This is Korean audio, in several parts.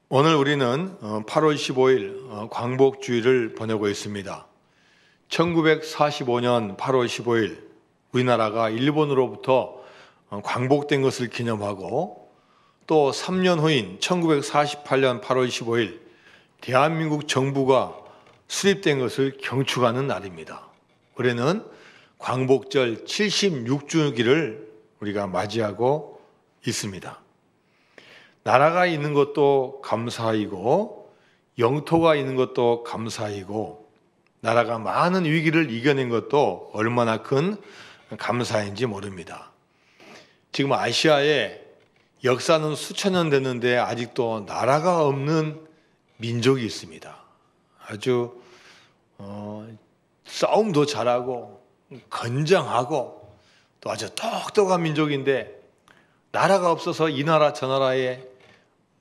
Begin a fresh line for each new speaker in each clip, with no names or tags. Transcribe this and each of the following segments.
오늘 우리는 8월 15일 광복주의를 보내고 있습니다. 1945년 8월 15일 우리나라가 일본으로부터 광복된 것을 기념하고, 또 3년 후인 1948년 8월 15일 대한민국 정부가 수립된 것을 경축하는 날입니다. 올해는 광복절 76주기를 우리가 맞이하고 있습니다. 나라가 있는 것도 감사이고, 영토가 있는 것도 감사이고, 나라가 많은 위기를 이겨낸 것도 얼마나 큰 감사인지 모릅니다. 지금 아시아에 역사는 수천 년 됐는데 아직도 나라가 없는 민족이 있습니다. 아주 싸움도 잘하고 건장하고 또 아주 똑똑한 민족인데, 나라가 없어서 이 나라 저 나라에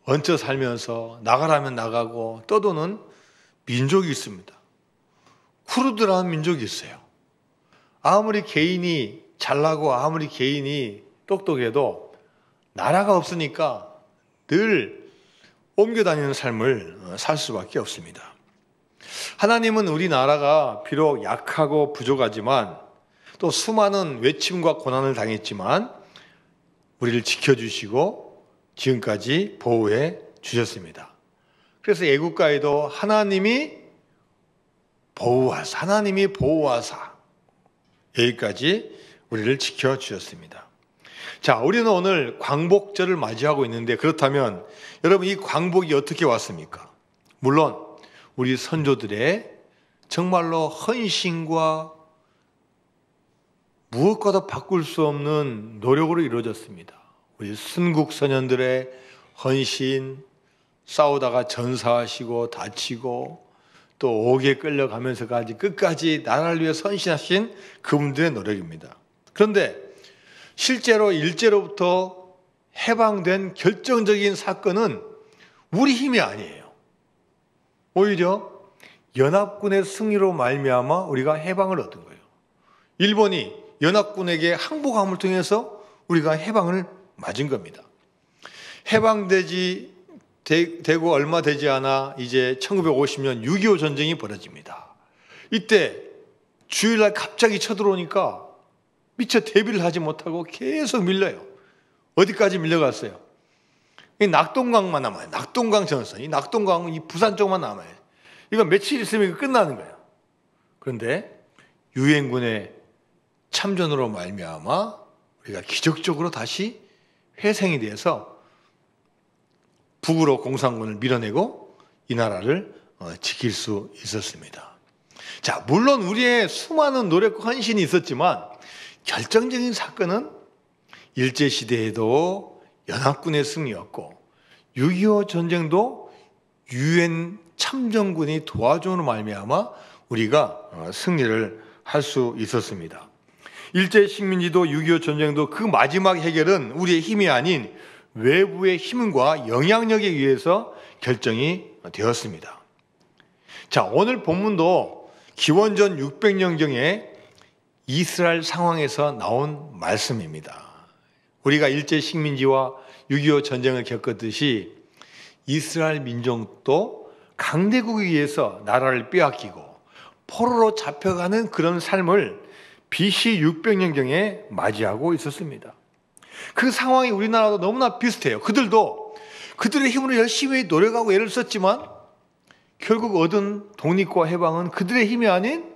얹혀 살면서 나가라면 나가고 떠도는 민족이 있습니다. 쿠르드라는 민족이 있어요. 아무리 개인이 잘나고 아무리 개인이 똑똑해도 나라가 없으니까 늘 옮겨다니는 삶을 살 수밖에 없습니다. 하나님은 우리나라가 비록 약하고 부족하지만, 또 수많은 외침과 고난을 당했지만 우리를 지켜주시고 지금까지 보호해 주셨습니다. 그래서 애국가에도 하나님이 보호하사 여기까지 우리를 지켜주셨습니다. 자, 우리는 오늘 광복절을 맞이하고 있는데, 그렇다면 여러분, 이 광복이 어떻게 왔습니까? 물론 우리 선조들의 정말로 헌신과 무엇과도 바꿀 수 없는 노력으로 이루어졌습니다. 우리 순국 선현들의 헌신, 싸우다가 전사하시고 다치고 또 옥에 끌려가면서까지 끝까지 나라를 위해 헌신하신 그분들의 노력입니다. 그런데 실제로 일제로부터 해방된 결정적인 사건은 우리 힘이 아니에요. 오히려 연합군의 승리로 말미암아 우리가 해방을 얻은 거예요. 일본이 연합군에게 항복함을 통해서 우리가 해방을 맞은 겁니다. 되고 얼마 되지 않아 이제 1950년 6.25 전쟁이 벌어집니다. 이때 주일날 갑자기 쳐들어오니까 미처 대비를 하지 못하고 계속 밀려요. 어디까지 밀려갔어요? 이 낙동강만 남아요. 낙동강 전선. 이 낙동강은 이 부산 쪽만 남아요. 이거 며칠 있으면 끝나는 거예요. 그런데 유엔군의 참전으로 말미암아 우리가 기적적으로 다시 회생이 돼서 북으로 공산군을 밀어내고 이 나라를 지킬 수 있었습니다. 자, 물론 우리의 수많은 노력과 헌신이 있었지만 결정적인 사건은 일제시대에도 연합군의 승리였고, 6.25 전쟁도 유엔 참전군이 도와줌으로 말미암아 우리가 승리를 할 수 있었습니다. 일제 식민지도 6.25 전쟁도 그 마지막 해결은 우리의 힘이 아닌 외부의 힘과 영향력에 의해서 결정이 되었습니다. 자, 오늘 본문도 기원전 600년경에 이스라엘 상황에서 나온 말씀입니다. 우리가 일제 식민지와 6.25 전쟁을 겪었듯이 이스라엘 민족도 강대국에 의해서 나라를 빼앗기고 포로로 잡혀가는 그런 삶을 BC 600년경에 맞이하고 있었습니다. 그 상황이 우리나라도 너무나 비슷해요. 그들도 그들의 힘으로 열심히 노력하고 애를 썼지만 결국 얻은 독립과 해방은 그들의 힘이 아닌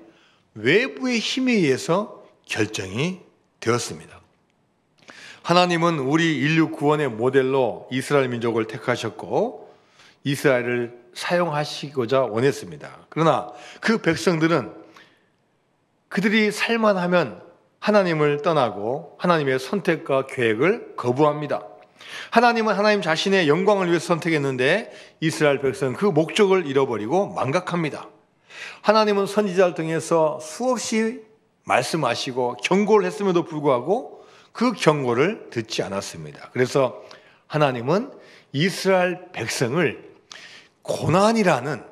외부의 힘에 의해서 결정이 되었습니다. 하나님은 우리 인류 구원의 모델로 이스라엘 민족을 택하셨고 이스라엘을 사용하시고자 원했습니다. 그러나 그 백성들은 그들이 살만하면 하나님을 떠나고 하나님의 선택과 계획을 거부합니다. 하나님은 하나님 자신의 영광을 위해서 선택했는데 이스라엘 백성은 그 목적을 잃어버리고 망각합니다. 하나님은 선지자를 통해서 수없이 말씀하시고 경고를 했음에도 불구하고 그 경고를 듣지 않았습니다. 그래서 하나님은 이스라엘 백성을 고난이라는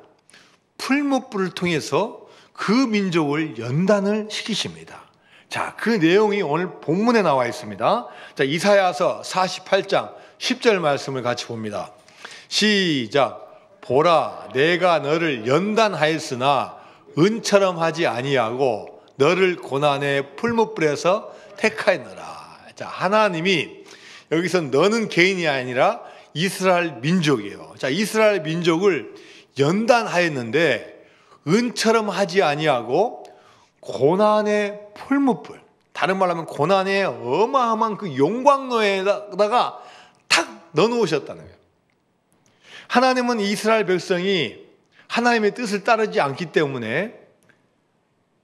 풀무불을 통해서 그 민족을 연단을 시키십니다. 자, 그 내용이 오늘 본문에 나와 있습니다. 자, 이사야서 48장 10절 말씀을 같이 봅니다. 시작. 보라, 내가 너를 연단하였으나 은처럼 하지 아니하고 너를 고난의 풀무불에서 택하였노라. 자, 하나님이 여기서 너는 개인이 아니라 이스라엘 민족이에요. 자, 이스라엘 민족을 연단하였는데 은처럼 하지 아니하고 고난의 풀무불, 다른 말로 하면 고난의 어마어마한 그 용광로에다가 탁 넣어놓으셨다는 거예요. 하나님은 이스라엘 백성이 하나님의 뜻을 따르지 않기 때문에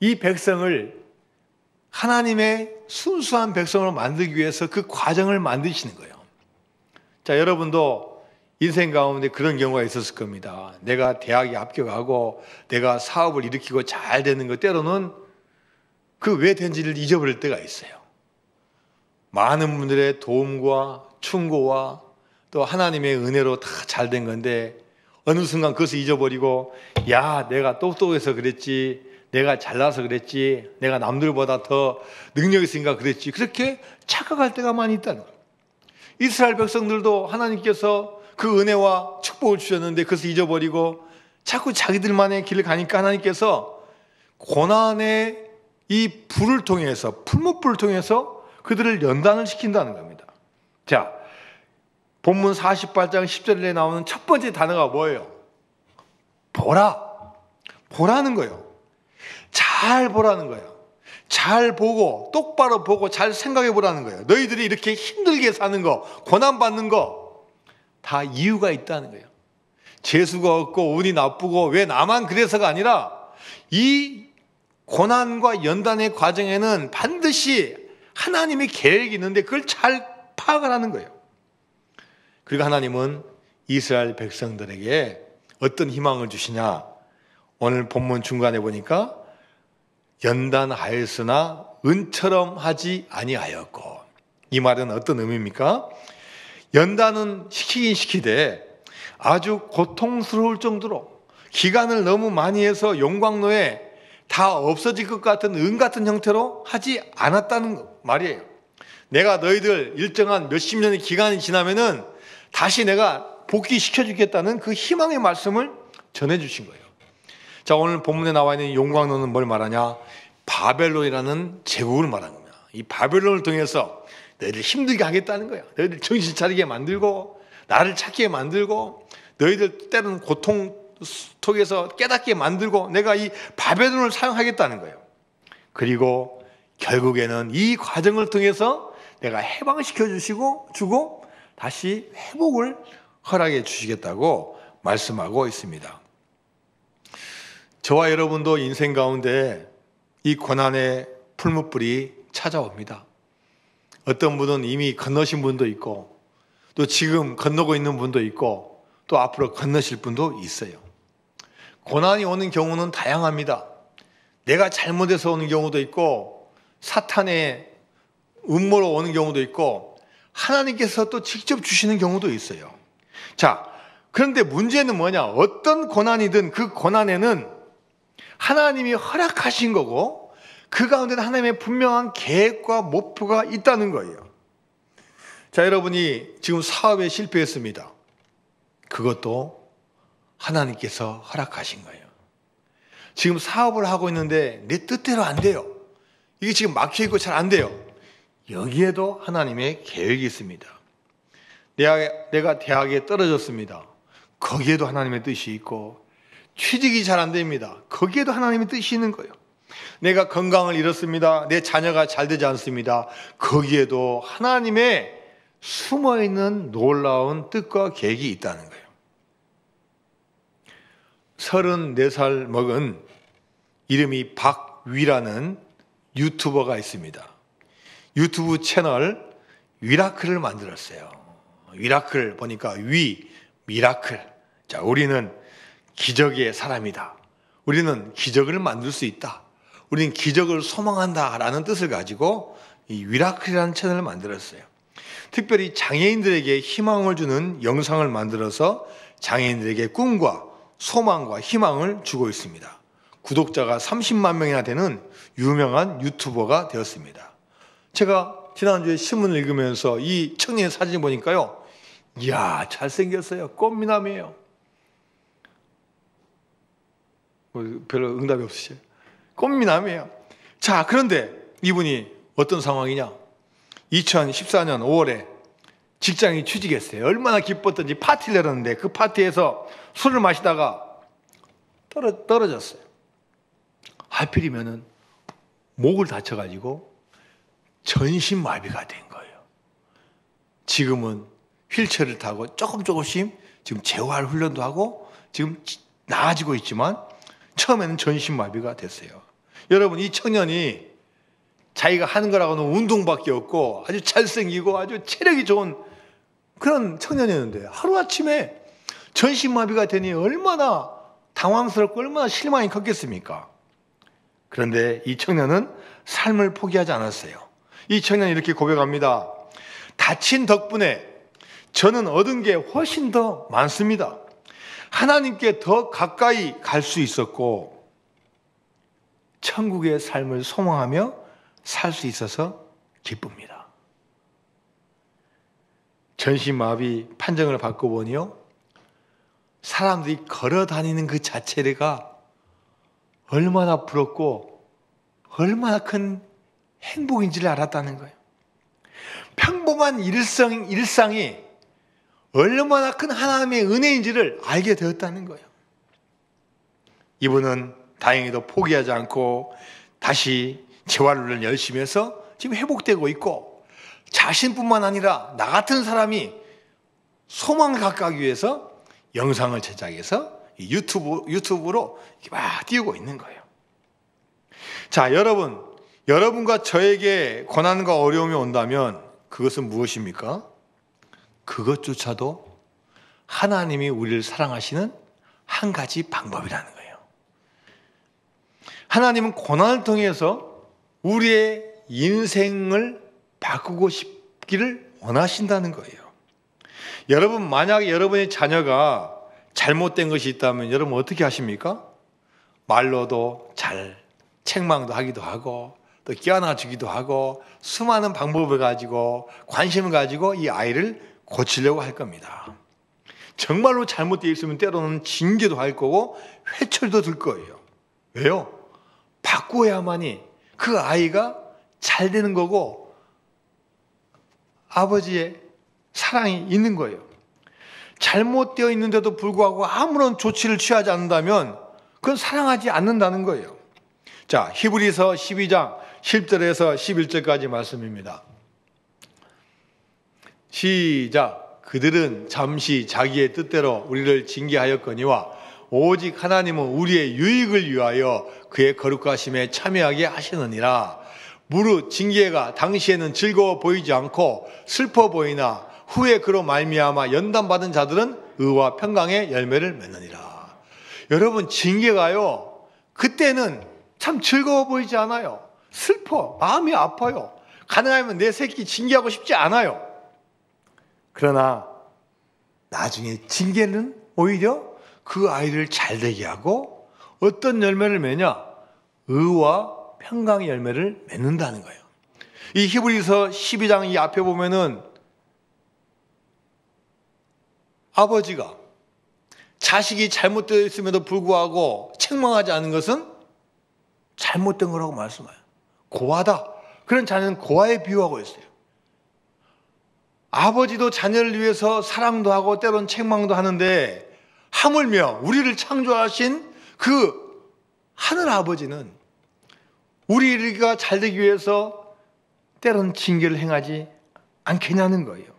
이 백성을 하나님의 순수한 백성으로 만들기 위해서 그 과정을 만드시는 거예요. 자, 여러분도 인생 가운데 그런 경우가 있었을 겁니다. 내가 대학에 합격하고 내가 사업을 일으키고 잘 되는 것, 때로는 그 왜 된지를 잊어버릴 때가 있어요. 많은 분들의 도움과 충고와 또 하나님의 은혜로 다 잘 된 건데 어느 순간 그것을 잊어버리고, 야, 내가 똑똑해서 그랬지, 내가 잘나서 그랬지, 내가 남들보다 더 능력이 있으니까 그랬지, 그렇게 착각할 때가 많이 있다는 거예요. 이스라엘 백성들도 하나님께서 그 은혜와 축복을 주셨는데 그것을 잊어버리고 자꾸 자기들만의 길을 가니까 하나님께서 고난의 이 불을 통해서, 풀무불을 통해서 그들을 연단을 시킨다는 겁니다. 자, 본문 48장 10절에 나오는 첫 번째 단어가 뭐예요? 보라. 보라는 거예요. 잘 보라는 거예요. 잘 보고, 똑바로 보고, 잘 생각해 보라는 거예요. 너희들이 이렇게 힘들게 사는 거, 고난받는 거, 다 이유가 있다는 거예요. 재수가 없고, 운이 나쁘고, 왜 나만 그래서가 아니라, 이 고난과 연단의 과정에는 반드시 하나님의 계획이 있는데, 그걸 잘 파악을 하는 거예요. 그리고 하나님은 이스라엘 백성들에게 어떤 희망을 주시냐? 오늘 본문 중간에 보니까 연단하였으나 은처럼 하지 아니하였고, 이 말은 어떤 의미입니까? 연단은 시키긴 시키되 아주 고통스러울 정도로 기간을 너무 많이 해서 용광로에 다 없어질 것 같은 은 같은 형태로 하지 않았다는 말이에요. 내가 너희들 일정한 몇십 년의 기간이 지나면은 다시 내가 복귀시켜주겠다는 그 희망의 말씀을 전해주신 거예요. 자, 오늘 본문에 나와 있는 용광로는 뭘 말하냐? 바벨론이라는 제국을 말하는 겁니다. 이 바벨론을 통해서 너희들 힘들게 하겠다는 거야. 너희들 정신 차리게 만들고, 나를 찾게 만들고, 너희들 때로는 고통 속에서 깨닫게 만들고, 내가 이 바벨론을 사용하겠다는 거예요. 그리고 결국에는 이 과정을 통해서 내가 해방시켜 주고 다시 회복을 허락해 주시겠다고 말씀하고 있습니다. 저와 여러분도 인생 가운데 이 고난의 풀무불이 찾아옵니다. 어떤 분은 이미 건너신 분도 있고, 또 지금 건너고 있는 분도 있고, 또 앞으로 건너실 분도 있어요. 고난이 오는 경우는 다양합니다. 내가 잘못해서 오는 경우도 있고, 사탄의 음모로 오는 경우도 있고, 하나님께서 또 직접 주시는 경우도 있어요. 자, 그런데 문제는 뭐냐? 어떤 고난이든 그 고난에는 하나님이 허락하신 거고, 그 가운데는 하나님의 분명한 계획과 목표가 있다는 거예요. 자, 여러분이 지금 사업에 실패했습니다. 그것도 하나님께서 허락하신 거예요. 지금 사업을 하고 있는데 내 뜻대로 안 돼요. 이게 지금 막혀있고 잘 안 돼요. 여기에도 하나님의 계획이 있습니다. 내가 대학에 떨어졌습니다. 거기에도 하나님의 뜻이 있고, 취직이 잘 안 됩니다. 거기에도 하나님의 뜻이 있는 거예요. 내가 건강을 잃었습니다. 내 자녀가 잘 되지 않습니다. 거기에도 하나님의 숨어있는 놀라운 뜻과 계획이 있다는 거예요. 34살 먹은 이름이 박위라는 유튜버가 있습니다. 유튜브 채널 위라클을 만들었어요. 위라클 보니까 미라클. 자, 우리는 기적의 사람이다. 우리는 기적을 만들 수 있다. 우리는 기적을 소망한다 라는 뜻을 가지고 이 위라클이라는 채널을 만들었어요. 특별히 장애인들에게 희망을 주는 영상을 만들어서 장애인들에게 꿈과 소망과 희망을 주고 있습니다. 구독자가 30만 명이나 되는 유명한 유튜버가 되었습니다. 제가 지난주에 신문을 읽으면서 이 청년의 사진을 보니까요, 이야, 잘생겼어요. 꽃미남이에요. 별로 응답이 없으셔요. 꽃미남이에요. 자, 그런데 이분이 어떤 상황이냐? 2014년 5월에 직장이 취직했어요. 얼마나 기뻤던지 파티를 열었는데 그 파티에서 술을 마시다가 떨어졌어요. 하필이면은 목을 다쳐가지고 전신마비가 된 거예요. 지금은 휠체어를 타고 조금씩 지금 재활 훈련도 하고 지금 나아지고 있지만 처음에는 전신마비가 됐어요. 여러분, 이 청년이 자기가 하는 거라고는 운동밖에 없고 아주 잘생기고 아주 체력이 좋은 그런 청년이었는데 하루아침에 전신마비가 되니 얼마나 당황스럽고 얼마나 실망이 컸겠습니까? 그런데 이 청년은 삶을 포기하지 않았어요. 이 청년이 이렇게 고백합니다. 다친 덕분에 저는 얻은 게 훨씬 더 많습니다. 하나님께 더 가까이 갈 수 있었고 천국의 삶을 소망하며 살 수 있어서 기쁩니다. 전신마비 판정을 받고 보니요, 사람들이 걸어 다니는 그 자체가 얼마나 부럽고 얼마나 큰 행복인지를 알았다는 거예요. 평범한 일상이 얼마나 큰 하나님의 은혜인지를 알게 되었다는 거예요. 이분은 다행히도 포기하지 않고 다시 재활을 열심히 해서 지금 회복되고 있고, 자신뿐만 아니라 나 같은 사람이 소망을 가까이 위해서 영상을 제작해서 유튜브로 막 띄우고 있는 거예요. 자, 여러분과 저에게 고난과 어려움이 온다면 그것은 무엇입니까? 그것조차도 하나님이 우리를 사랑하시는 한 가지 방법이라는 거예요. 하나님은 고난을 통해서 우리의 인생을 바꾸고 싶기를 원하신다는 거예요. 여러분, 만약에 여러분의 자녀가 잘못된 것이 있다면 여러분 어떻게 하십니까? 말로도 잘 책망도 하기도 하고 또 끼어나 주기도 하고 수많은 방법을 가지고 관심을 가지고 이 아이를 고치려고 할 겁니다. 정말로 잘못되어 있으면 때로는 징계도 할 거고 회초리도 들 거예요. 왜요? 바꾸어야만이 그 아이가 잘 되는 거고 아버지의 사랑이 있는 거예요. 잘못되어 있는데도 불구하고 아무런 조치를 취하지 않는다면 그건 사랑하지 않는다는 거예요. 자, 히브리서 12장 10절에서 11절까지 말씀입니다. 시작. 그들은 잠시 자기의 뜻대로 우리를 징계하였거니와 오직 하나님은 우리의 유익을 위하여 그의 거룩하심에 참여하게 하시느니라. 무릇 징계가 당시에는 즐거워 보이지 않고 슬퍼 보이나 후에 그로 말미암아 연단받은 자들은 의와 평강의 열매를 맺느니라. 여러분, 징계가요, 그때는 참 즐거워 보이지 않아요. 슬퍼, 마음이 아파요. 가능하면 내 새끼 징계하고 싶지 않아요. 그러나 나중에 징계는 오히려 그 아이를 잘되게 하고 어떤 열매를 맺냐? 의와 평강의 열매를 맺는다는 거예요. 이 히브리서 12장 이 앞에 보면은 아버지가 자식이 잘못되어 있음에도 불구하고 책망하지 않은 것은 잘못된 거라고 말씀해요. 고아다. 그런 자녀는 고아에 비유하고 있어요. 아버지도 자녀를 위해서 사랑도 하고 때론 책망도 하는데 하물며 우리를 창조하신 그 하늘 아버지는 우리가 잘되기 위해서 때론 징계를 행하지 않겠냐는 거예요.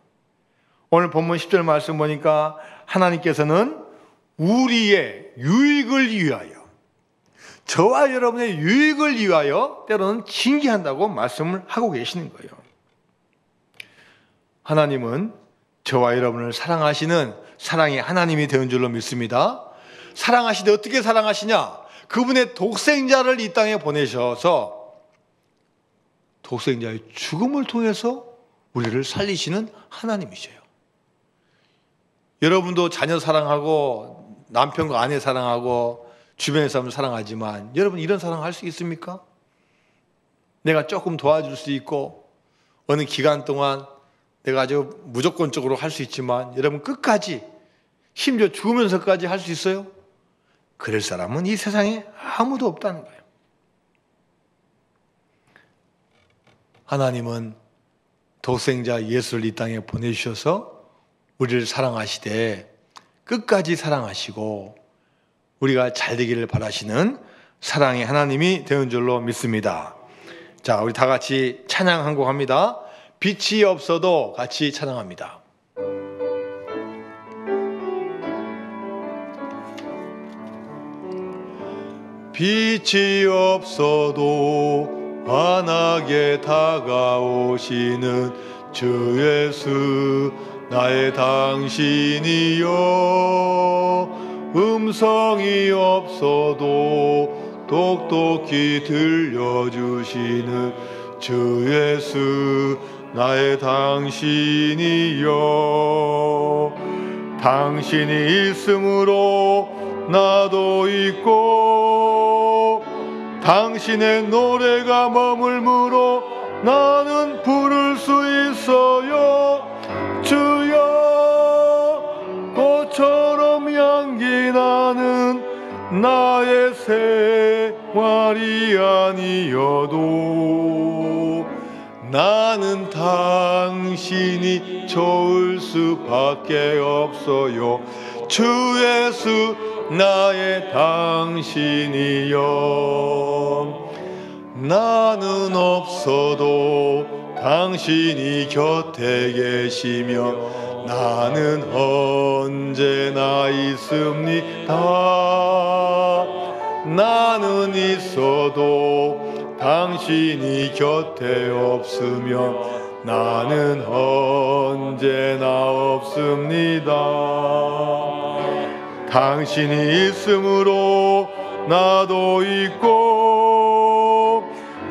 오늘 본문 10절 말씀 보니까 하나님께서는 우리의 유익을 위하여, 저와 여러분의 유익을 위하여 때로는 징계한다고 말씀을 하고 계시는 거예요. 하나님은 저와 여러분을 사랑하시는 사랑의 하나님이 되는 줄로 믿습니다. 사랑하시되 어떻게 사랑하시냐? 그분의 독생자를 이 땅에 보내셔서 독생자의 죽음을 통해서 우리를 살리시는 하나님이셔요. 여러분도 자녀 사랑하고 남편과 아내 사랑하고 주변의 사람을 사랑하지만 여러분 이런 사랑할 수 있습니까? 내가 조금 도와줄 수 있고 어느 기간 동안 내가 아주 무조건적으로 할 수 있지만 여러분 끝까지 심지어 죽으면서까지 할 수 있어요? 그럴 사람은 이 세상에 아무도 없다는 거예요. 하나님은 독생자 예수를 이 땅에 보내주셔서 우리를 사랑하시되 끝까지 사랑하시고 우리가 잘 되기를 바라시는 사랑의 하나님이 되는 줄로 믿습니다. 자, 우리 다 같이 찬양 한 곡 합니다. 빛이 없어도 같이 찬양합니다. 빛이 없어도 환하게 다가오시는 주 예수 나의 당신이여 음성이 없어도 똑똑히 들려주시는 주 예수 나의 당신이여 당신이 있으므로 나도 있고 당신의 노래가 머물므로 나는 부를 수 있어요. 주여 꽃처럼 향기 나는 나의 생활이 아니어도 나는 당신이 좋을 수밖에 없어요. 주 예수 나의 당신이여 나는 없어도 당신이 곁에 계시며 나는 언제나 있습니다. 나는 있어도 당신이 곁에 없으면 나는 언제나 없습니다. 당신이 있으므로 나도 있고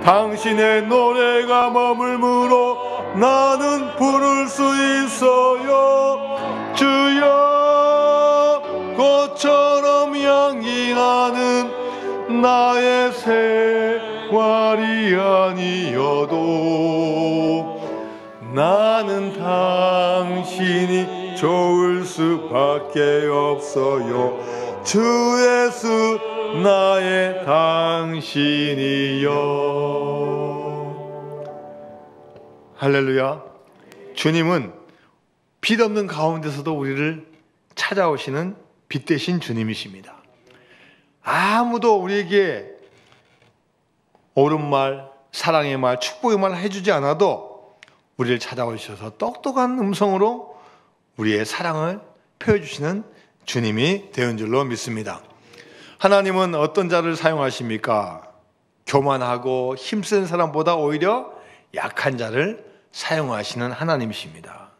당신의 노래가 머물므로 나는 부를 수 있어요. 주여 꽃처럼 향기 나는 나의 생활이 아니어도 나는 당신이 좋을 수밖에 없어요. 주 예수 나의 당신이여. 할렐루야. 주님은 빛 없는 가운데서도 우리를 찾아오시는 빛 되신 주님이십니다. 아무도 우리에게 옳은 말, 사랑의 말, 축복의 말 해주지 않아도 우리를 찾아오셔서 똑똑한 음성으로 우리의 사랑을 표해주시는 주님이 되는 줄로 믿습니다. 하나님은 어떤 자를 사용하십니까? 교만하고 힘센 사람보다 오히려 약한 자를 사용하시는 하나님이십니다.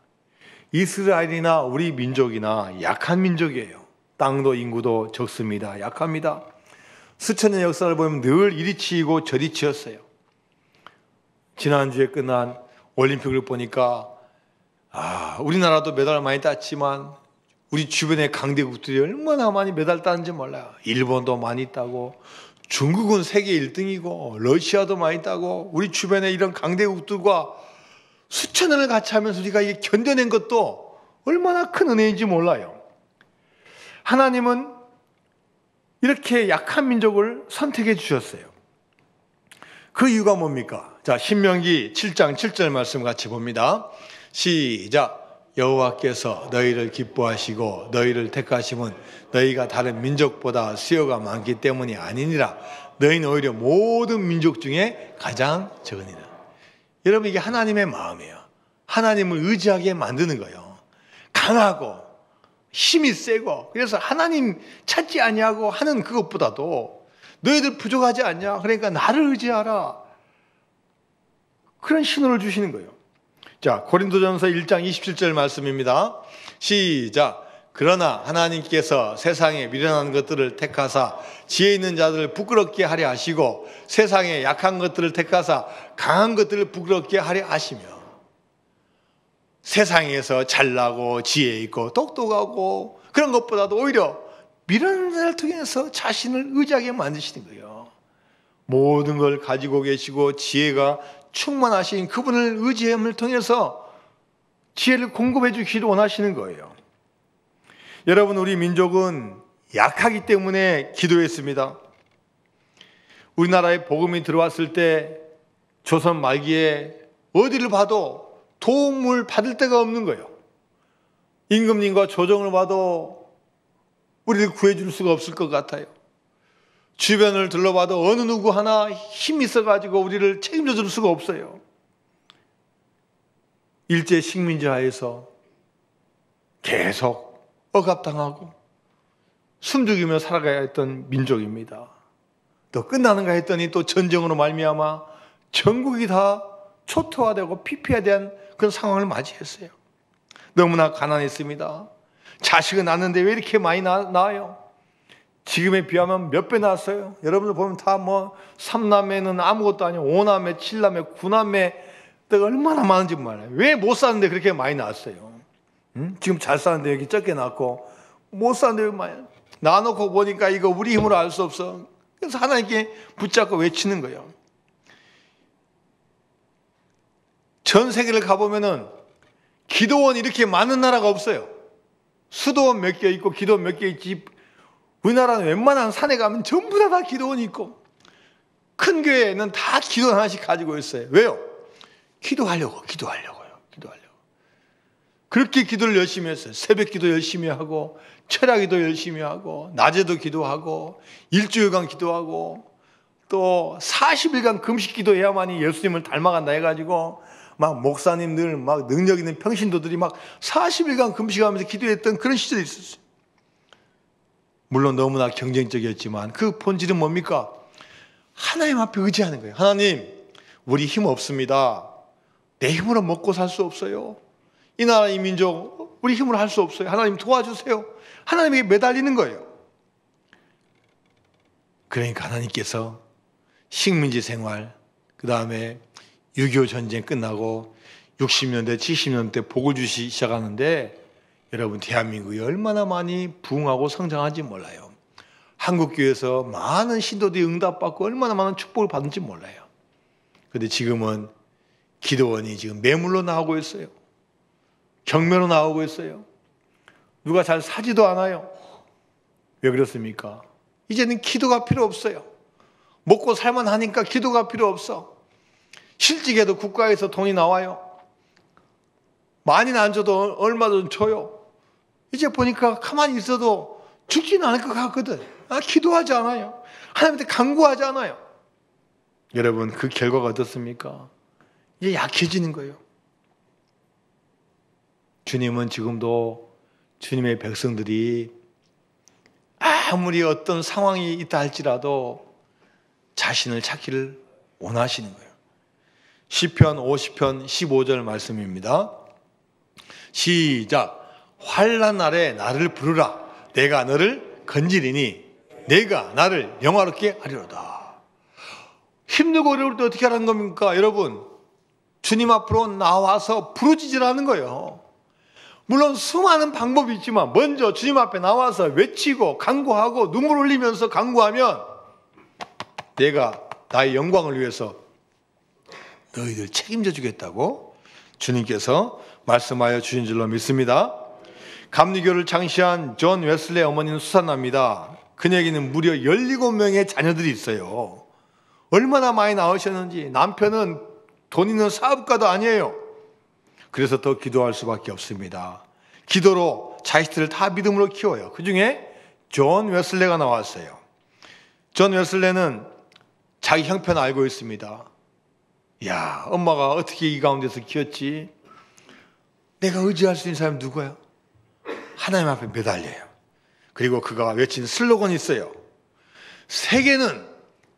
이스라엘이나 우리 민족이나 약한 민족이에요. 땅도 인구도 적습니다. 약합니다. 수천 년 역사를 보면 늘 이리 치이고 저리 치였어요. 지난주에 끝난 올림픽을 보니까 우리나라도 메달 많이 땄지만 우리 주변의 강대국들이 얼마나 많이 메달 따는지 몰라요. 일본도 많이 따고 중국은 세계 1등이고 러시아도 많이 따고 우리 주변에 이런 강대국들과 수천 년을 같이 하면서 우리가 이게 견뎌낸 것도 얼마나 큰 은혜인지 몰라요. 하나님은 이렇게 약한 민족을 선택해 주셨어요. 그 이유가 뭡니까? 자, 신명기 7장 7절 말씀 같이 봅니다. 시작. 여호와께서 너희를 기뻐하시고 너희를 택하심은 너희가 다른 민족보다 수요가 많기 때문이 아니니라. 너희는 오히려 모든 민족 중에 가장 적으니라. 여러분, 이게 하나님의 마음이에요. 하나님을 의지하게 만드는 거예요. 강하고 힘이 세고, 그래서 하나님 찾지 아니하고 하는 그것보다도 너희들 부족하지 않냐? 그러니까 나를 의지하라. 그런 신호를 주시는 거예요. 자, 고린도전서 1장 27절 말씀입니다. 시작. 그러나 하나님께서 세상에 미련한 것들을 택하사 지혜 있는 자들을 부끄럽게 하려 하시고 세상에 약한 것들을 택하사 강한 것들을 부끄럽게 하려 하시며, 세상에서 잘나고 지혜 있고 똑똑하고 그런 것보다도 오히려 미련한 자를 통해서 자신을 의지하게 만드시는 거예요. 모든 걸 가지고 계시고 지혜가 충만하신 그분을 의지함을 통해서 지혜를 공급해 주시기를 원하시는 거예요. 여러분, 우리 민족은 약하기 때문에 기도했습니다. 우리나라에 복음이 들어왔을 때 조선 말기에 어디를 봐도 도움을 받을 데가 없는 거예요. 임금님과 조정을 봐도 우리를 구해줄 수가 없을 것 같아요. 주변을 둘러봐도 어느 누구 하나 힘이 있어가지고 우리를 책임져 줄 수가 없어요. 일제 식민지 하에서 계속 억압당하고 숨죽이며 살아가야 했던 민족입니다. 또 끝나는가 했더니 또 전쟁으로 말미암아 전국이 다 초토화되고 피폐화된 그런 상황을 맞이했어요. 너무나 가난했습니다. 자식은 낳는데 왜 이렇게 많이 낳아요? 지금에 비하면 몇 배 낳았어요. 여러분들 보면 다 뭐 3남매는 아무것도 아니고 5남매, 7남매, 9남매 얼마나 많은지 몰라요. 왜 못 사는데 그렇게 많이 낳았어요? 지금 잘 사는데 여기 적게 낳고 못 사는데 왜 많이 낳아놓고 보니까 이거 우리 힘으로 알 수 없어. 그래서 하나님께 붙잡고 외치는 거예요. 전 세계를 가보면은 기도원 이렇게 많은 나라가 없어요. 수도원 몇 개 있고 기도원 몇 개 있지. 우리나라는 웬만한 산에 가면 전부 다 기도원이 있고 큰 교회는 다 기도원 하나씩 가지고 있어요. 왜요? 기도하려고요. 그렇게 기도를 열심히 했어요. 새벽 기도 열심히 하고 철야 기도 열심히 하고 낮에도 기도하고 일주일간 기도하고 또 40일간 금식 기도해야만이 예수님을 닮아간다 해가지고 막 목사님들 막 능력 있는 평신도들이 막 40일간 금식하면서 기도했던 그런 시절이 있었어요. 물론 너무나 경쟁적이었지만 그 본질은 뭡니까? 하나님 앞에 의지하는 거예요. 하나님, 우리 힘 없습니다. 내 힘으로 먹고 살 수 없어요. 이 나라 이 민족 우리 힘으로 할 수 없어요. 하나님 도와주세요. 하나님에게 매달리는 거예요. 그러니까 하나님께서 식민지 생활, 그 다음에 6.25 전쟁 끝나고 60년대, 70년대 복을 주시기 시작하는데 여러분 대한민국이 얼마나 많이 부흥하고 성장한지 몰라요. 한국교회에서 많은 신도들이 응답받고 얼마나 많은 축복을 받는지 몰라요. 그런데 지금은 기도원이 지금 매물로 나오고 있어요. 경매로 나오고 있어요. 누가 잘 사지도 않아요. 왜 그렇습니까? 이제는 기도가 필요 없어요. 먹고 살만 하니까 기도가 필요 없어. 실직해도 국가에서 돈이 나와요. 많이는 안 줘도 얼마든 줘요. 이제 보니까 가만히 있어도 죽지는 않을 것 같거든. 기도하지 않아요. 하나님한테 간구하지 않아요. 여러분, 그 결과가 어떻습니까? 이제 약해지는 거예요. 주님은 지금도 주님의 백성들이 아무리 어떤 상황이 있다 할지라도 자신을 찾기를 원하시는 거예요. 시편 50편 15절 말씀입니다. 시작. 환난 날에 나를 부르라. 내가 너를 건지리니 내가 나를 영화롭게 하리로다. 힘들고 어려울 때 어떻게 하라는 겁니까? 여러분, 주님 앞으로 나와서 부르짖으라는 거예요. 물론 수많은 방법이 있지만 먼저 주님 앞에 나와서 외치고 간구하고 눈물 흘리면서 간구하면 내가 나의 영광을 위해서 너희들 책임져 주겠다고 주님께서 말씀하여 주신 줄로 믿습니다. 감리교를 창시한 존 웨슬레 어머니는 수산납니다. 그녀에게는 무려 17명의 자녀들이 있어요. 얼마나 많이 낳으셨는지. 남편은 돈 있는 사업가도 아니에요. 그래서 더 기도할 수밖에 없습니다. 기도로 자식들을 다 믿음으로 키워요. 그 중에 존 웨슬레가 나왔어요. 존 웨슬레는 자기 형편 알고 있습니다. 야, 엄마가 어떻게 이 가운데서 키웠지? 내가 의지할 수 있는 사람이 누구야? 하나님 앞에 매달려요. 그리고 그가 외친 슬로건이 있어요. 세계는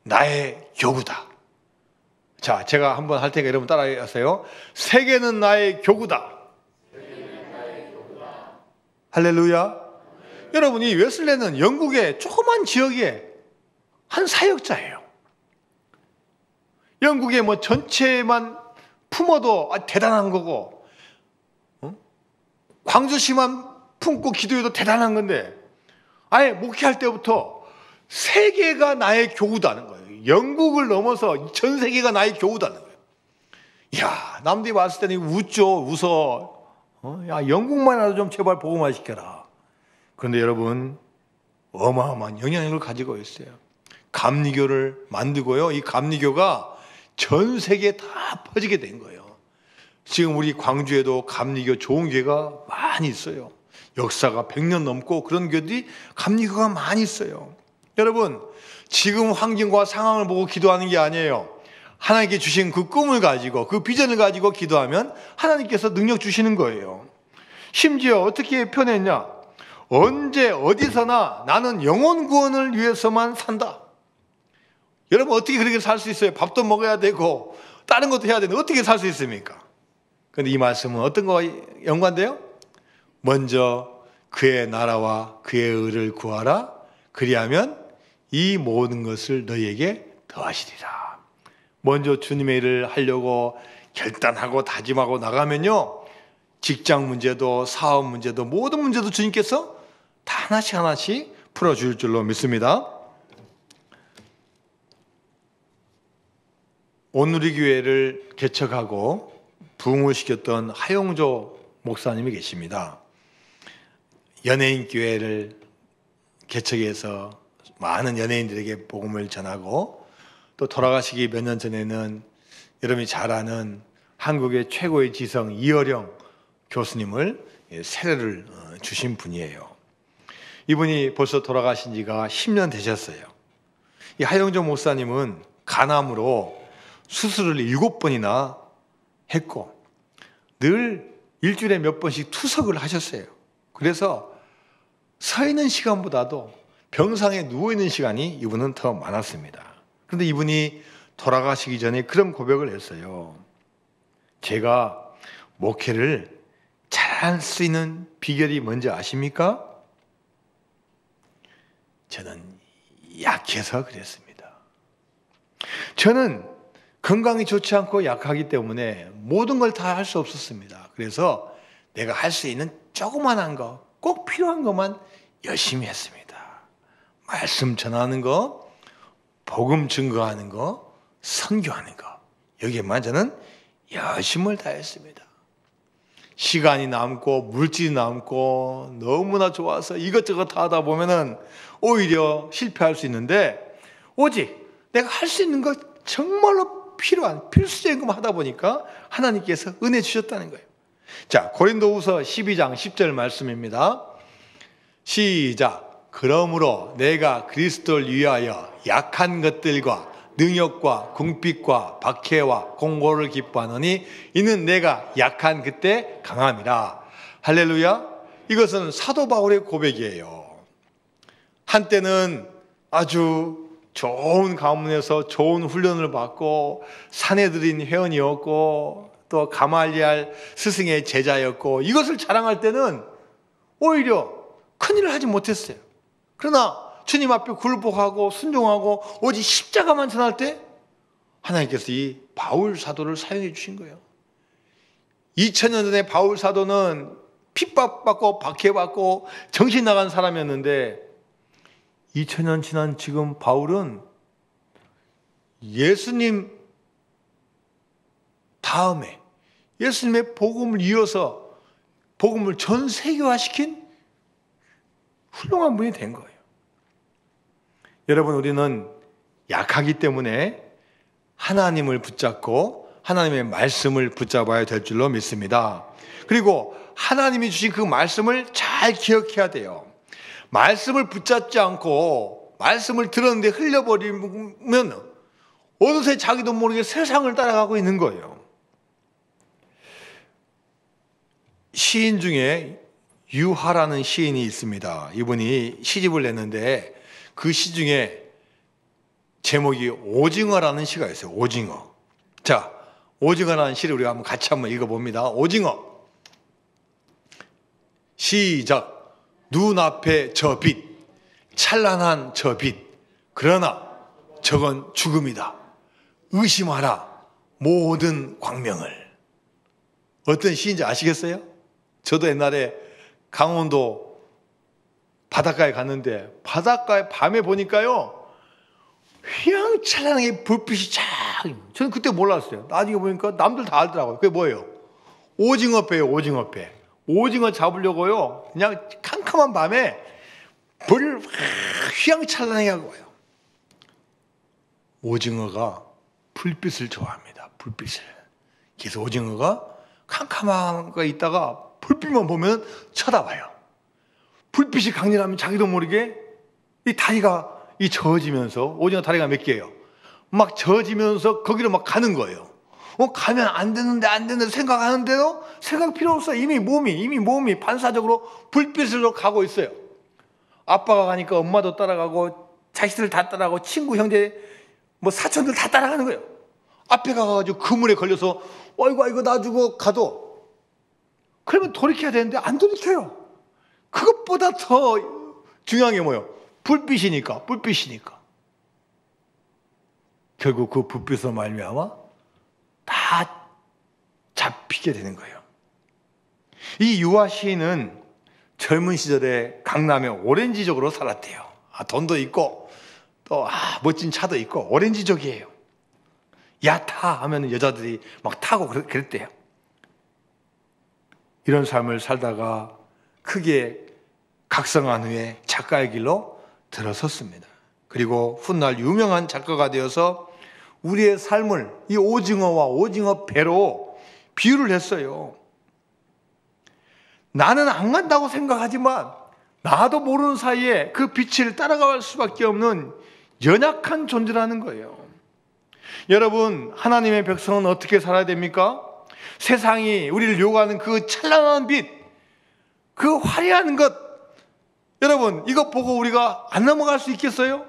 나의 교구다. 자, 제가 한번 할 테니까 여러분 따라하세요. 세계는 나의 교구다. 할렐루야. 여러분, 이 웨슬레는 영국의 조그만 지역의 한 사역자예요. 영국의 뭐 전체만 품어도 대단한 거고, 광주시만 품고 기도해도 대단한 건데, 아예 목회할 때부터 세계가 나의 교구다는 거예요. 영국을 넘어서 전 세계가 나의 교구다는 거예요. 이야, 남들이 봤을 때는 웃죠, 웃어. 야, 영국만이라도 좀 제발 복음화 시켜라. 그런데 여러분, 어마어마한 영향력을 가지고 있어요. 감리교를 만들고요. 이 감리교가 전 세계에 다 퍼지게 된 거예요. 지금 우리 광주에도 감리교 좋은 교회가 많이 있어요. 역사가 100년 넘고 그런 교회들이 감리교가 많이 있어요. 여러분, 지금 환경과 상황을 보고 기도하는 게 아니에요. 하나님께 주신 그 꿈을 가지고 그 비전을 가지고 기도하면 하나님께서 능력 주시는 거예요. 심지어 어떻게 표현했냐? 언제 어디서나 나는 영혼 구원을 위해서만 산다. 여러분, 어떻게 그렇게 살 수 있어요? 밥도 먹어야 되고 다른 것도 해야 되는데 어떻게 살 수 있습니까? 그런데 이 말씀은 어떤 거와 연관돼요? 먼저 그의 나라와 그의 의를 구하라. 그리하면 이 모든 것을 너희에게 더하시리라. 먼저 주님의 일을 하려고 결단하고 다짐하고 나가면요, 직장 문제도 사업 문제도 모든 문제도 주님께서 다 하나씩 하나씩 풀어줄 줄로 믿습니다. 온누리 교회를 개척하고 부흥을 시켰던 하용조 목사님이 계십니다. 연예인 교회를 개척해서 많은 연예인들에게 복음을 전하고, 또 돌아가시기 몇 년 전에는 여러분이 잘 아는 한국의 최고의 지성 이어령 교수님을 세례를 주신 분이에요. 이분이 벌써 돌아가신 지가 10년 되셨어요. 이 하영조 목사님은 간암으로 수술을 7번이나 했고 늘 일주일에 몇 번씩 투석을 하셨어요. 그래서 서 있는 시간보다도 병상에 누워있는 시간이 이분은 더 많았습니다. 그런데 이분이 돌아가시기 전에 그런 고백을 했어요. 제가 목회를 잘할 수 있는 비결이 뭔지 아십니까? 저는 약해서 그랬습니다. 저는 건강이 좋지 않고 약하기 때문에 모든 걸 다 할 수 없었습니다. 그래서 내가 할 수 있는 조그만한 거, 꼭 필요한 것만 열심히 했습니다. 말씀 전하는 거, 복음 증거하는 거, 선교하는 거, 여기에만 저는 열심을 다했습니다. 시간이 남고 물질이 남고 너무나 좋아서 이것저것 다 하다 보면은 오히려 실패할 수 있는데, 오직 내가 할 수 있는 것, 정말로 필요한 필수적인 것만 하다 보니까 하나님께서 은혜 주셨다는 거예요. 자, 고린도후서 12장 10절 말씀입니다. 시작. 그러므로 내가 그리스도를 위하여 약한 것들과 능욕과 궁핍과 박해와 공고를 기뻐하노니 이는 내가 약한 그때 강함이라. 할렐루야. 이것은 사도 바울의 고백이에요. 한때는 아주 좋은 가문에서 좋은 훈련을 받고 사내들인 회원이었고 또 가말리알 스승의 제자였고, 이것을 자랑할 때는 오히려 큰일을 하지 못했어요. 그러나 주님 앞에 굴복하고 순종하고 오직 십자가만 전할 때 하나님께서 이 바울 사도를 사용해 주신 거예요. 2000년 전에 바울 사도는 핍박받고 박해받고 정신 나간 사람이었는데 2000년 지난 지금 바울은 예수님 다음에 예수님의 복음을 이어서 복음을 전 세계화시킨 훌륭한 분이 된 거예요. 여러분, 우리는 약하기 때문에 하나님을 붙잡고 하나님의 말씀을 붙잡아야 될 줄로 믿습니다. 그리고 하나님이 주신 그 말씀을 잘 기억해야 돼요. 말씀을 붙잡지 않고 말씀을 들었는데 흘려버리면 어느새 자기도 모르게 세상을 따라가고 있는 거예요. 시인 중에 유하라는 시인이 있습니다. 이분이 시집을 냈는데 그 시 중에 제목이 오징어라는 시가 있어요. 오징어. 자, 오징어라는 시를 우리가 한번 같이 한번 읽어봅니다. 오징어. 시작. 눈앞에 저 빛, 찬란한 저 빛. 그러나 저건 죽음이다. 의심하라 모든 광명을. 어떤 시인지 아시겠어요? 저도 옛날에 강원도 바닷가에 갔는데 바닷가에 밤에 보니까요, 휘황찬란하게 불빛이 쫙. 저는 그때 몰랐어요. 나중에 보니까 남들 다 알더라고요. 그게 뭐예요? 오징어배예요. 오징어배. 오징어 잡으려고요, 그냥 캄캄한 밤에 불을 휘황찬란하게 하고 와요. 오징어가 불빛을 좋아합니다. 불빛을. 그래서 오징어가 캄캄한 거 있다가 불빛만 보면 쳐다봐요. 불빛이 강렬하면 자기도 모르게 이 다리가 저어지면서, 오징어 다리가 몇 개예요? 막 저어지면서 거기로 막 가는 거예요. 가면 안 되는데 생각하는데도 생각 필요 없어. 이미 몸이 반사적으로 불빛으로 가고 있어요. 아빠가 가니까 엄마도 따라가고 자식들 다 따라가고 친구 형제 사촌들 다 따라가는 거예요. 앞에 가가지고 그물에 걸려서 아이고 놔주고 가도, 그러면 돌이켜야 되는데 안 돌이켜요. 그것보다 더 중요한 게 뭐예요? 불빛이니까. 결국 그 불빛으로 말미암아 다 잡히게 되는 거예요. 이 유아 시인은 젊은 시절에 강남의 오렌지족으로 살았대요. 돈도 있고 또 멋진 차도 있고 오렌지족이에요. 야타 하면 여자들이 막 타고 그랬대요. 이런 삶을 살다가 크게 각성한 후에 작가의 길로 들어섰습니다. 그리고 훗날 유명한 작가가 되어서 우리의 삶을 이 오징어와 오징어 배로 비유를 했어요. 나는 안 간다고 생각하지만 나도 모르는 사이에 그 빛을 따라갈 수밖에 없는 연약한 존재라는 거예요. 여러분, 하나님의 백성은 어떻게 살아야 됩니까? 세상이 우리를 요구하는 그 찬란한 빛, 그 화려한 것, 여러분, 이것 보고 우리가 안 넘어갈 수 있겠어요?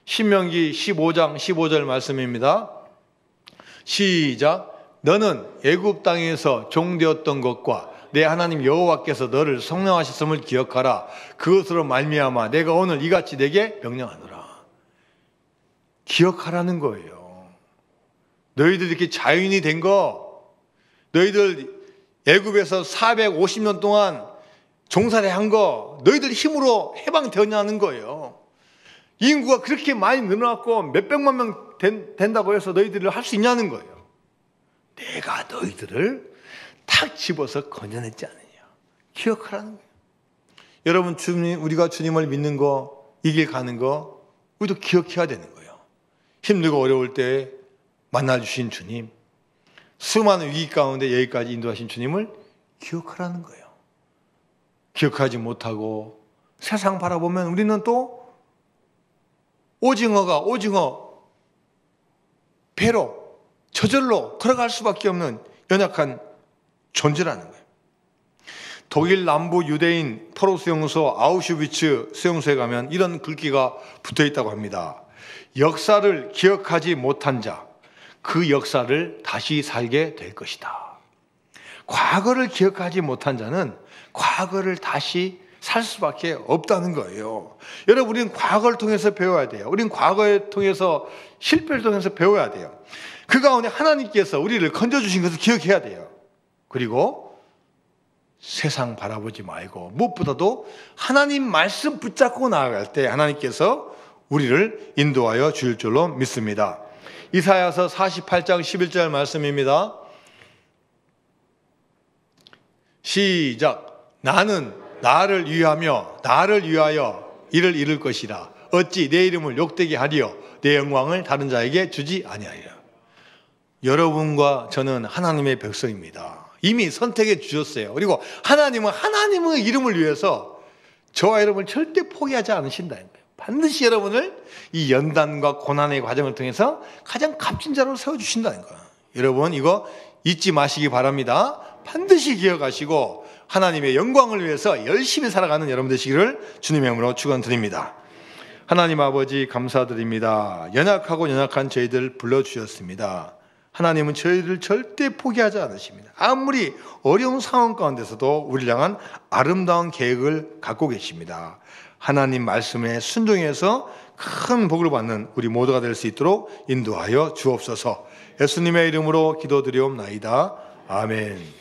신명기 15장 15절 말씀입니다. 시작. 너는 애굽 땅에서 종되었던 것과 내 하나님 여호와께서 너를 성령하셨음을 기억하라. 그것으로 말미암아 내가 오늘 이같이 내게 명령하노라. 기억하라는 거예요. 너희들 이렇게 자유인이 된 거, 너희들 애굽에서 450년 동안 종살이 한 거, 너희들 힘으로 해방되었냐는 거예요. 인구가 그렇게 많이 늘어났고 몇백만 명 된다고 해서 너희들을 할 수 있냐는 거예요. 내가 너희들을 탁 집어서 건져냈지 않느냐. 기억하라는 거예요. 여러분, 우리가 주님을 믿는 거, 이 길 가는 거, 우리도 기억해야 되는 거예요. 힘들고 어려울 때 만나주신 주님, 수많은 위기 가운데 여기까지 인도하신 주님을 기억하라는 거예요. 기억하지 못하고 세상 바라보면 우리는 또 오징어 배로 저절로 걸어갈 수밖에 없는 연약한 존재라는 거예요. 독일 남부 유대인 포로 수용소 아우슈비츠 수용소에 가면 이런 글귀가 붙어 있다고 합니다. 역사를 기억하지 못한 자, 그 역사를 다시 살게 될 것이다. 과거를 기억하지 못한 자는 과거를 다시 살 수밖에 없다는 거예요. 여러분, 우리는 과거를 통해서 배워야 돼요. 우리는 과거를 통해서, 실패를 통해서 배워야 돼요. 그 가운데 하나님께서 우리를 건져주신 것을 기억해야 돼요. 그리고 세상 바라보지 말고 무엇보다도 하나님 말씀 붙잡고 나아갈 때 하나님께서 우리를 인도하여 주실 줄로 믿습니다. 이사야서 48장 11절 말씀입니다. 시작. 나는 나를 위하여 이를 이룰 것이라. 어찌 내 이름을 욕되게 하리요 내 영광을 다른 자에게 주지 아니하리라. 여러분과 저는 하나님의 백성입니다. 이미 선택해 주셨어요. 그리고 하나님은 하나님의 이름을 위해서 저와 여러분을 절대 포기하지 않으신다는 거예요. 반드시 여러분을 이 연단과 고난의 과정을 통해서 가장 값진 자로 세워주신다는 거예요. 여러분, 이거 잊지 마시기 바랍니다. 반드시 기억하시고 하나님의 영광을 위해서 열심히 살아가는 여러분 되시기를 주님의 이름으로 축원드립니다. 하나님 아버지, 감사드립니다. 연약한 저희들 불러주셨습니다. 하나님은 저희를 절대 포기하지 않으십니다. 아무리 어려운 상황 가운데서도 우리를 향한 아름다운 계획을 갖고 계십니다. 하나님 말씀에 순종해서 큰 복을 받는 우리 모두가 될 수 있도록 인도하여 주옵소서. 예수님의 이름으로 기도드리옵나이다. 아멘.